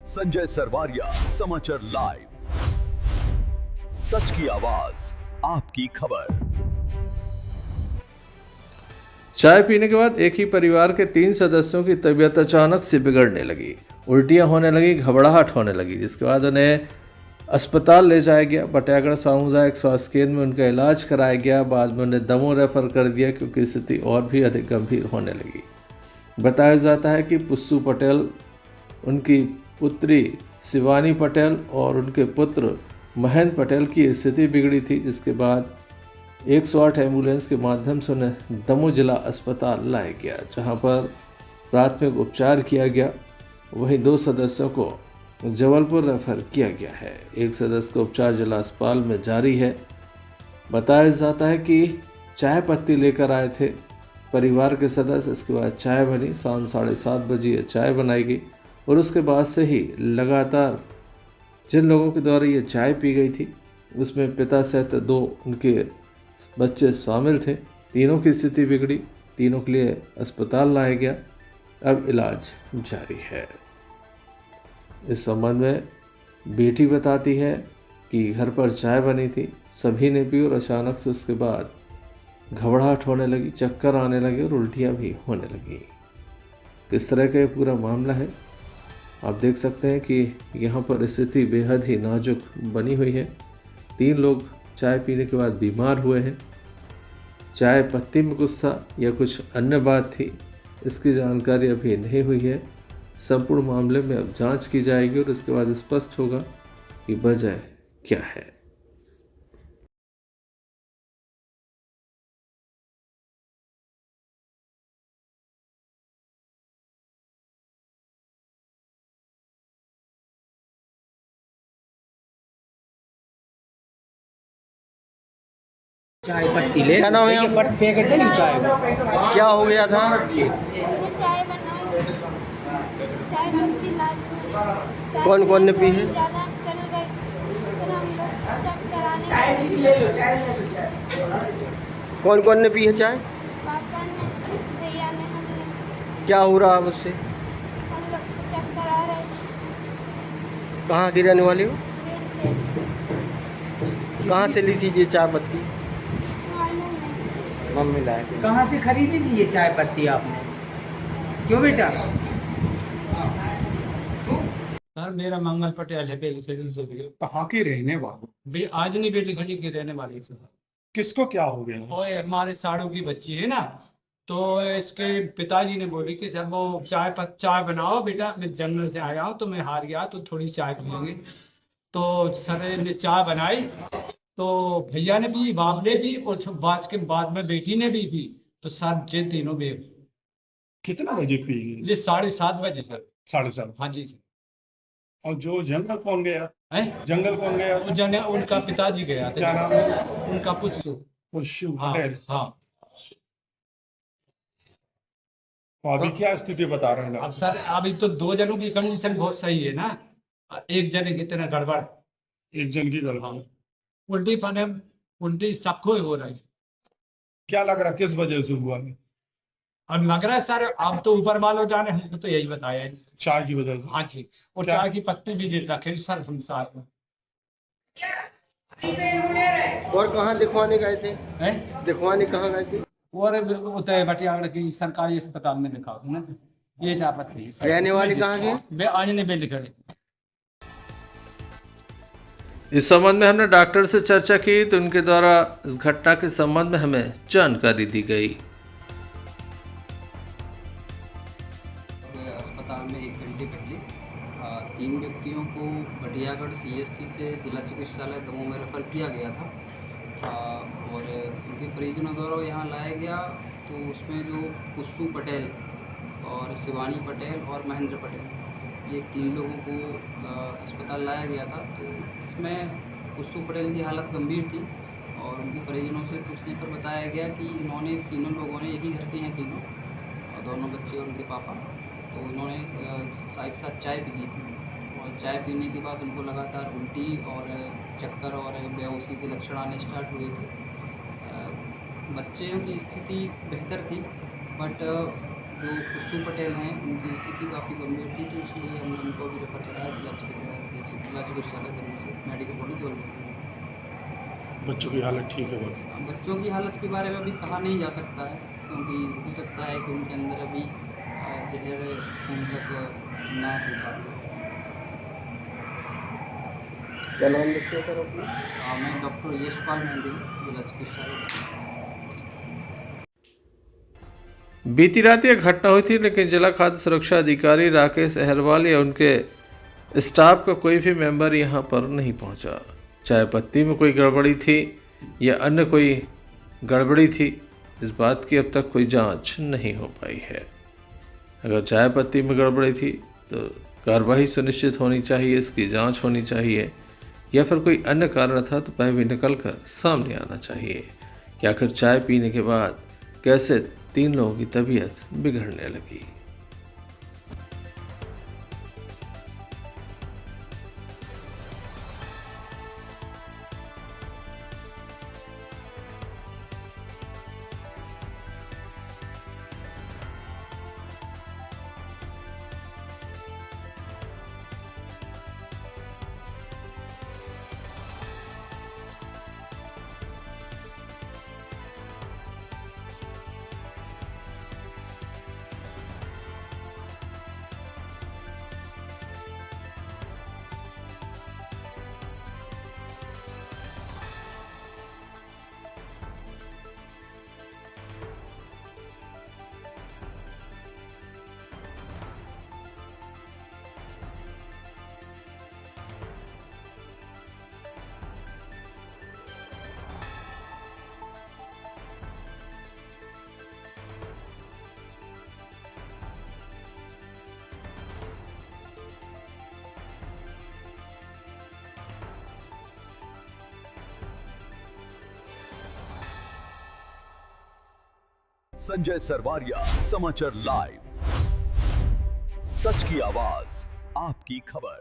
संजय सरवारिया, समाचार लाइव, सच की आवाज, आपकी खबर। चाय पीने के बाद एक ही परिवार के 3 सदस्यों की तबीयत अचानक से बिगड़ने लगी। उल्टियां होने लगी, घबराहट होने लगी, जिसके बाद उन्हें अस्पताल ले जाया गया। बटियागढ़ सामुदायिक स्वास्थ्य केंद्र में उनका इलाज कराया गया। बाद में उन्हें दमोह रेफर कर दिया क्योंकि स्थिति और भी अधिक गंभीर होने लगी। बताया जाता है कि पुस्सू पटेल, उनकी पुत्री शिवानी पटेल और उनके पुत्र महेंद्र पटेल की स्थिति बिगड़ी थी, जिसके बाद 108 एम्बुलेंस के माध्यम से उन्हें दमोह जिला अस्पताल लाया गया, जहां पर प्राथमिक उपचार किया गया। वहीं 2 सदस्यों को जबलपुर रेफर किया गया है। एक सदस्य का उपचार जिला अस्पताल में जारी है। बताया जाता है कि चाय पत्ती लेकर आए थे परिवार के सदस्य। इसके बाद चाय बनी, शाम 7:30 बजे ये चाय बनाई गई और उसके बाद से ही लगातार जिन लोगों के द्वारा ये चाय पी गई थी, उसमें पिता सहित 2 उनके बच्चे शामिल थे। तीनों की स्थिति बिगड़ी, तीनों के लिए अस्पताल लाया गया। अब इलाज जारी है। इस संबंध में बेटी बताती है कि घर पर चाय बनी थी, सभी ने पी और अचानक से उसके बाद घबराहट होने लगी, चक्कर आने लगे और उल्टियाँ भी होने लगी। किस तरह का ये पूरा मामला है आप देख सकते हैं कि यहाँ पर स्थिति बेहद ही नाजुक बनी हुई है। 3 लोग चाय पीने के बाद बीमार हुए हैं। चाय पत्ती में कुछ था या कुछ अन्य बात थी, इसकी जानकारी अभी नहीं हुई है। संपूर्ण मामले में अब जांच की जाएगी और उसके बाद स्पष्ट होगा कि वजह क्या है। चाय पत्ती ले क्या नाम है ये पर पैकेट दे चाय को। क्या हो गया था? चाय बनाई, चाय पत्ती लाई। कौन कौन ने पी है? ज़्यादा चल गई, फिर हम लोग चेक कराने कौन कौन ने पी है चाय? पापा ने, भैया ने, हमने। क्या हो रहा है उससे? हम लोग चेक करा रहे कहाँ की रहने वाली हो? थे। कहाँ से ली थी ये चाय पत्ती? मालूम नहीं। मम्मी लाए। कहाँ से खरीदी थी ये चाय पत्ती आपने? क्यों बेटा? सर मेरा मंगल पटेल है बेली से कहाँ के रहने वाले? आज नहीं बेली खड़ी की रहने वाली से सर। किसको क्या हो गया? और हमारे साड़ू की बच्ची है ना, तो इसके पिताजी ने बोली कि सर वो चाय बनाओ बेटा, मैं जंगल से आया हूँ तो मैं हार गया तो थोड़ी चाय पियेंगे। तो सर ने चाय बनाई तो भैया ने भी, बाप ने भी और बाद में बेटी ने भी पी। तो सर ये तीनों बे कितने बजे पी? ये 7:30 बजे सर। 7:30। हाँ जी सर। और जो जंगल कौन गया? है जंगल कौन गया? वो जने उनका पिताजी गया क्या था, नाम है? उनका पुष्सु। पुष्यु हाँ पटेल। हाँ। तो अभी क्या स्थिति बता रहे हैं अब आप? सर अभी तो 2 जनों की कंडीशन बहुत सही है ना, एक जने की तरह गड़बड़। एक जन की हाँ, गलती। उल्टी पने, उल्टी सबको हो रही है। क्या लग रहा है किस वजह से हुआ है? अब लग रहा है सर, अब तो ऊपर वालों जाने, हमको तो यही बताया है। चाय की वजह से? हाँ जी, और क्या? चाय की पत्ती भी दे रखे सर हम साथ में। और कहाँ दिखवाने गए थे? हैं? दिखवाने कहाँ गए थे? और उतरे बटियागढ़ की सरकारी अस्पताल में दिखा ना, ये चाय पत्ती है सर। रहने वाले कहाँ के? वे आज ने बेल खड़े। इस संबंध में हमने डॉक्टर से चर्चा की तो उनके द्वारा इस घटना के संबंध में हमें जानकारी दी गई। अस्पताल में 1 घंटे पहले 3 व्यक्तियों को बटियागढ़ CSC से जिला चिकित्सालय दमोह में रेफर किया गया था और उनके परिजनों द्वारा यहाँ लाया गया। तो उसमें जो पुस्सू पटेल और शिवानी पटेल और महेंद्र पटेल, ये 3 लोगों को अस्पताल लाया गया था। तो इसमें पुस्सू पटेल की हालत गंभीर थी और उनके परिजनों से पूछने पर बताया गया कि इन्होंने, तीनों लोगों ने, एक ही घर के हैं तीनों, और दोनों बच्चे और उनके पापा, तो इन्होंने एक साथ चाय पी थी और चाय पीने के बाद उनको लगातार उल्टी और चक्कर और बेहोशी के लक्षण आने स्टार्ट हुए थे। बच्चों की स्थिति बेहतर थी, बट जो पुस्सू पटेल हैं उनकी स्थिति काफ़ी गंभीर थी, तो इसलिए हमने उनको भी रेफर कराया चिकित्सालय दमोह से मेडिकल कॉलेज जबलपुर। बच्चों की हालत ठीक है बस? बच्चों की हालत के बारे में अभी कहा नहीं जा सकता है, क्योंकि हो सकता है कि उनके अंदर अभी जहर खून तक ना संचार हो। क्या नाम लिखते हैं सर अपना? मैं डॉक्टर यशपाल मेहंदी, जिला चिकित्सालय। बीती रात यह घटना हुई थी, लेकिन जिला खाद्य सुरक्षा अधिकारी राकेश अहरवाल या उनके स्टाफ का कोई भी मेंबर यहां पर नहीं पहुंचा। चाय पत्ती में कोई गड़बड़ी थी या अन्य कोई गड़बड़ी थी, इस बात की अब तक कोई जांच नहीं हो पाई है। अगर चाय पत्ती में गड़बड़ी थी तो कार्रवाई सुनिश्चित होनी चाहिए, इसकी जांच होनी चाहिए, या फिर कोई अन्य कारण था तो वह भी निकल कर सामने आना चाहिए कि आखिर चाय पीने के बाद कैसे 3 लोगों की तबीयत बिगड़ने लगी। संजय सरवारिया, समाचार लाइव, सच की आवाज, आपकी खबर।